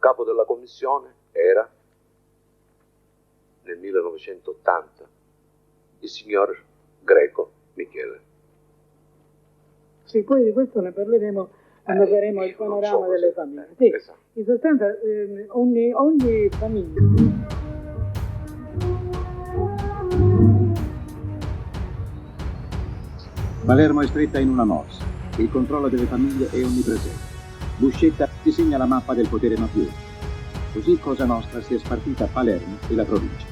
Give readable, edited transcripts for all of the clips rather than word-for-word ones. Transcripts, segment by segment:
capo della commissione era, nel 1980, il signor Greco Michele. Sì, poi di questo ne parleremo quando faremo il panorama delle famiglie. Sì, esatto. in sostanza ogni famiglia. Palermo è stretta in una morsa. Il controllo delle famiglie è onnipresente. Buscetta disegna la mappa del potere mafioso. Così Cosa Nostra si è spartita Palermo e la provincia.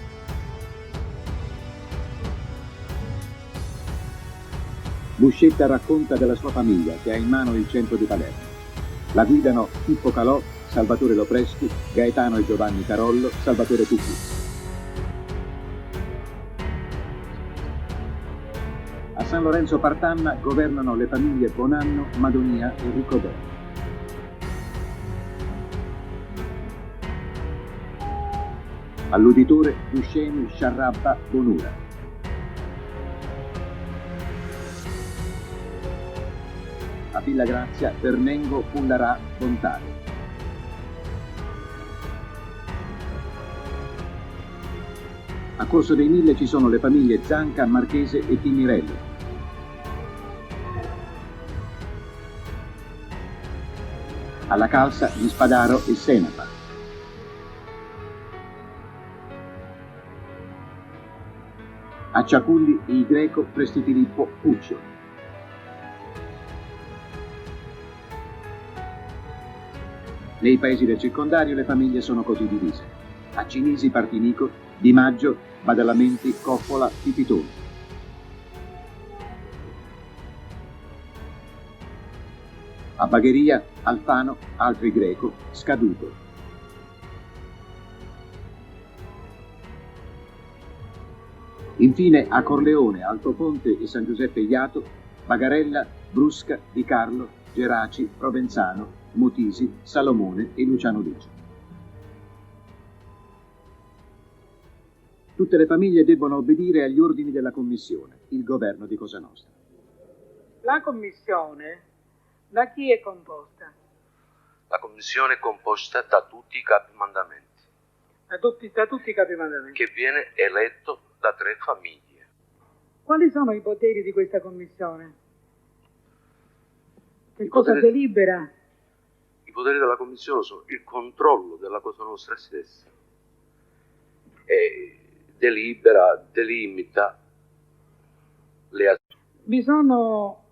Buscetta racconta della sua famiglia che ha in mano il centro di Palermo. La guidano Pippo Calò, Salvatore Lopresti, Gaetano e Giovanni Carollo, Salvatore Cuccuzzi. A San Lorenzo Partanna governano le famiglie Bonanno, Madonia e Riccoberto. All'uditore Buscemi, Sciarrabba, Bonura. A Villa Grazia, Bernengo, Pullarà, Bontale. A Corso dei Mille ci sono le famiglie Zanca, Marchese e Pimirello. Alla Calza, gli Spadaro e Senapa. A Ciaculli, il Greco, Prestipilippo, Puccio. Nei paesi del circondario le famiglie sono così divise. A Cinisi, Partinico, Di Maggio, Badalamenti, Coppola, Pipitoni. A Bagheria, Alfano, altri Greco, Scaduto. Infine a Corleone, Altoponte e San Giuseppe Iato, Bagarella, Brusca, Di Carlo, Geraci, Provenzano, Motisi, Salomone e Luciano Licio. Tutte le famiglie debbono obbedire agli ordini della Commissione, il governo di Cosa Nostra. La Commissione da chi è composta? La commissione è composta da tutti i capimandamenti. Da tutti i capimandamenti. Che viene eletto da 3 famiglie. Quali sono i poteri di questa commissione? Che cosa delibera? I poteri della commissione sono il controllo della Cosa Nostra stessa. E delibera, delimita le azioni. Vi sono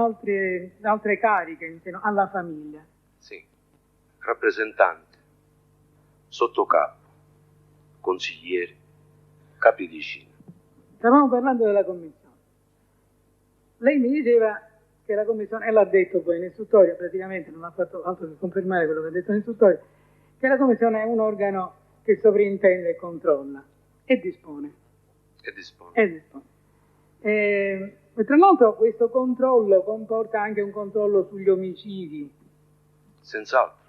altre cariche insieme alla famiglia. Sì, rappresentante, sottocapo, consiglieri, capi di Cina. Stavamo parlando della commissione. Lei mi diceva che la commissione, e l'ha detto poi in istruttoria, praticamente non ha fatto altro che confermare quello che ha detto in istruttoria, che la commissione è un organo che sovrintende e controlla e dispone. E tra l'altro questo controllo comporta anche un controllo sugli omicidi. Senz'altro.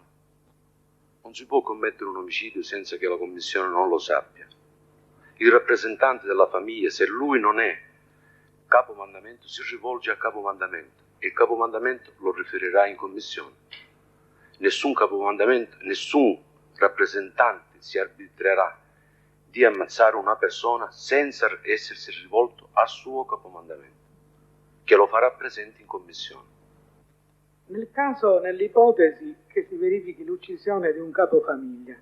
Non si può commettere un omicidio senza che la commissione non lo sappia. Il rappresentante della famiglia, se lui non è capomandamento, si rivolge al capomandamento e il capomandamento lo riferirà in commissione. Nessun capomandamento, nessun rappresentante si arbitrerà di ammazzare una persona senza essersi rivolto al suo capomandamento, che lo farà presente in commissione. Nel caso, nell'ipotesi che si verifichi l'uccisione di un capofamiglia,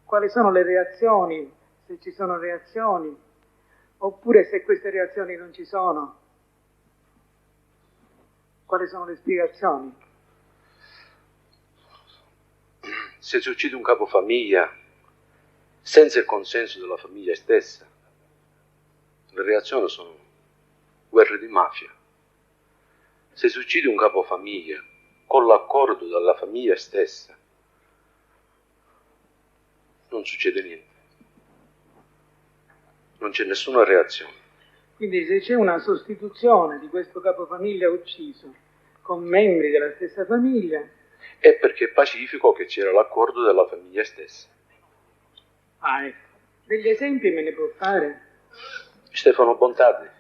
quali sono le reazioni, se ci sono reazioni, oppure se queste reazioni non ci sono, quali sono le spiegazioni? Se si uccide un capofamiglia senza il consenso della famiglia stessa, le reazioni sono guerre di mafia. Se si uccide un capofamiglia con l'accordo della famiglia stessa, non succede niente. Non c'è nessuna reazione. Quindi se c'è una sostituzione di questo capofamiglia ucciso con membri della stessa famiglia... È perché è pacifico che c'era l'accordo della famiglia stessa. Ah, ecco. Degli esempi me ne può fare? Stefano Bontade.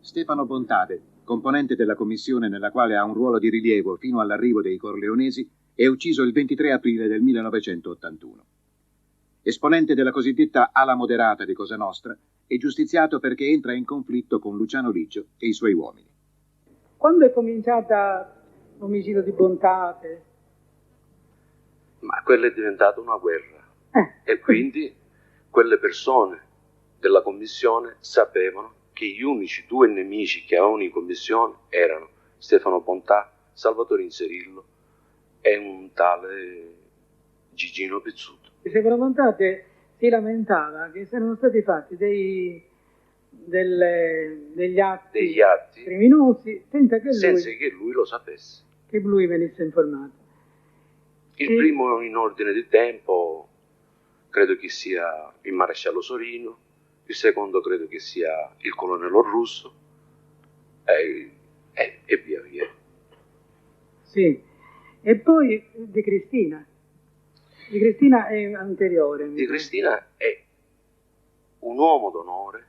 Stefano Bontade, componente della commissione nella quale ha un ruolo di rilievo fino all'arrivo dei corleonesi, è ucciso il 23 aprile del 1981. Esponente della cosiddetta ala moderata di Cosa Nostra, è giustiziato perché entra in conflitto con Luciano Liggio e i suoi uomini. Quando è cominciata l'omicidio di Bontate? Ma quella è diventata una guerra. E quindi quelle persone della commissione sapevano che gli unici due nemici che avevano in commissione erano Stefano Bontà, Salvatore Inserillo e un tale Gigino Pizzuto. Stefano Bontate si lamentava che erano stati fatti degli atti criminosi senza che lui lo sapesse. Che lui venisse informato. Il primo in ordine di tempo credo che sia il maresciallo Sorino, il secondo credo che sia il colonnello Russo e via via. Sì, e poi Di Cristina. Di Cristina è anteriore. Di Cristina è un uomo d'onore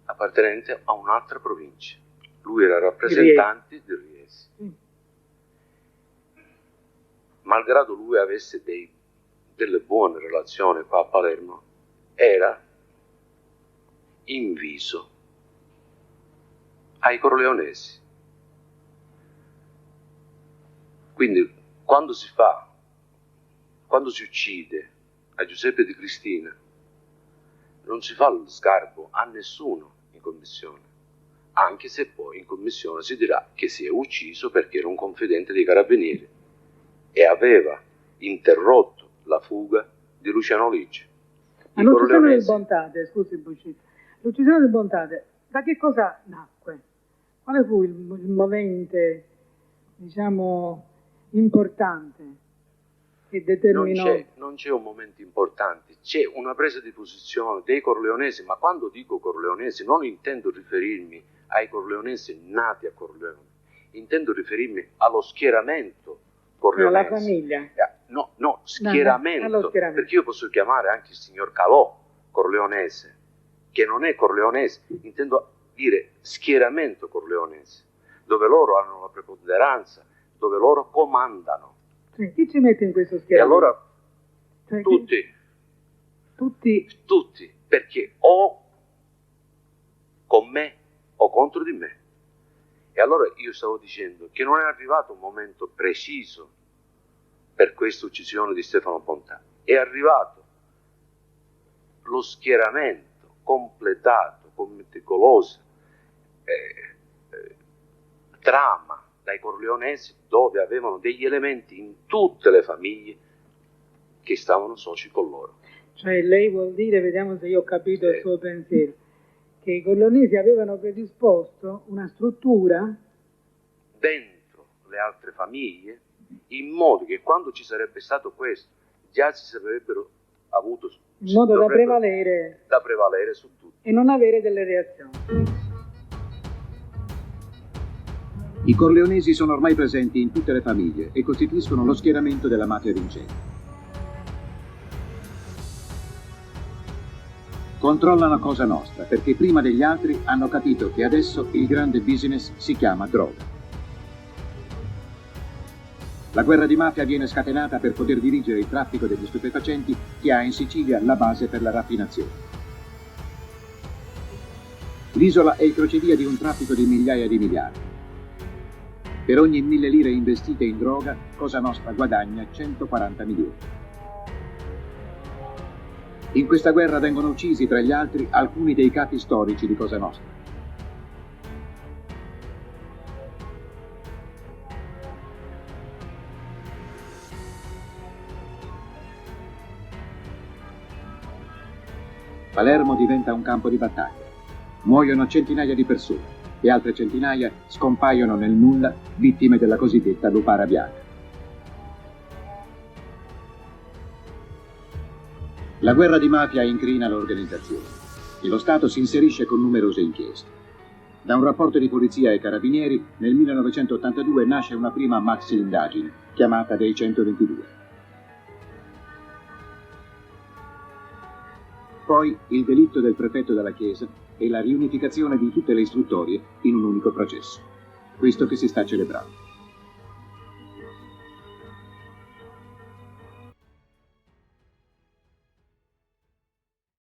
appartenente a un'altra provincia. Lui era rappresentante di Riesi. Malgrado lui avesse delle buone relazioni qua a Palermo, era inviso ai corleonesi. Quindi quando si uccide a Giuseppe Di Cristina, non si fa lo sgarbo a nessuno in commissione, anche se poi in commissione si dirà che si è ucciso perché era un confidente dei carabinieri e aveva interrotto la fuga di Luciano Liggio. Ma l'uccisione del Bontate, scusi Buscito, l'uccisione del Bontate, da che cosa nacque? Quale fu il movente, diciamo, importante che determinò? Non c'è un momento importante, c'è una presa di posizione dei corleonesi, ma quando dico corleonesi non intendo riferirmi ai corleonesi nati a Corleone, intendo riferirmi allo schieramento corleonese. Alla famiglia? No, schieramento, perché io posso chiamare anche il signor Calò corleonese, che non è corleonese, intendo dire schieramento corleonese, dove loro hanno la preponderanza, dove loro comandano. Sì, chi ci mette in questo schieramento? E allora tutti, perché o con me o contro di me. E allora io stavo dicendo che non è arrivato un momento preciso per questa uccisione di Stefano Bontà, è arrivato lo schieramento completato con meticolosa trama dai corleonesi, dove avevano degli elementi in tutte le famiglie che stavano soci con loro. Cioè lei vuol dire, vediamo se io ho capito il suo pensiero, che i corleonesi avevano predisposto una struttura dentro le altre famiglie, in modo che quando ci sarebbe stato questo, già si sarebbero avuto in modo da prevalere su tutti e non avere delle reazioni. I corleonesi sono ormai presenti in tutte le famiglie e costituiscono lo schieramento della mafia vincente. Controllano Cosa Nostra perché prima degli altri hanno capito che adesso il grande business si chiama droga. La guerra di mafia viene scatenata per poter dirigere il traffico degli stupefacenti che ha in Sicilia la base per la raffinazione. L'isola è il crocevia di un traffico di migliaia di miliardi. Per ogni 1000 lire investite in droga, Cosa Nostra guadagna 140 milioni. In questa guerra vengono uccisi, tra gli altri, alcuni dei capi storici di Cosa Nostra. Palermo diventa un campo di battaglia. Muoiono centinaia di persone e altre centinaia scompaiono nel nulla, vittime della cosiddetta lupara bianca. La guerra di mafia incrina l'organizzazione e lo Stato si inserisce con numerose inchieste. Da un rapporto di polizia e carabinieri, nel 1982 nasce una prima maxi indagine, chiamata dei 122. Poi il delitto del prefetto della Chiesa e la riunificazione di tutte le istruttorie in un unico processo. Questo che si sta celebrando.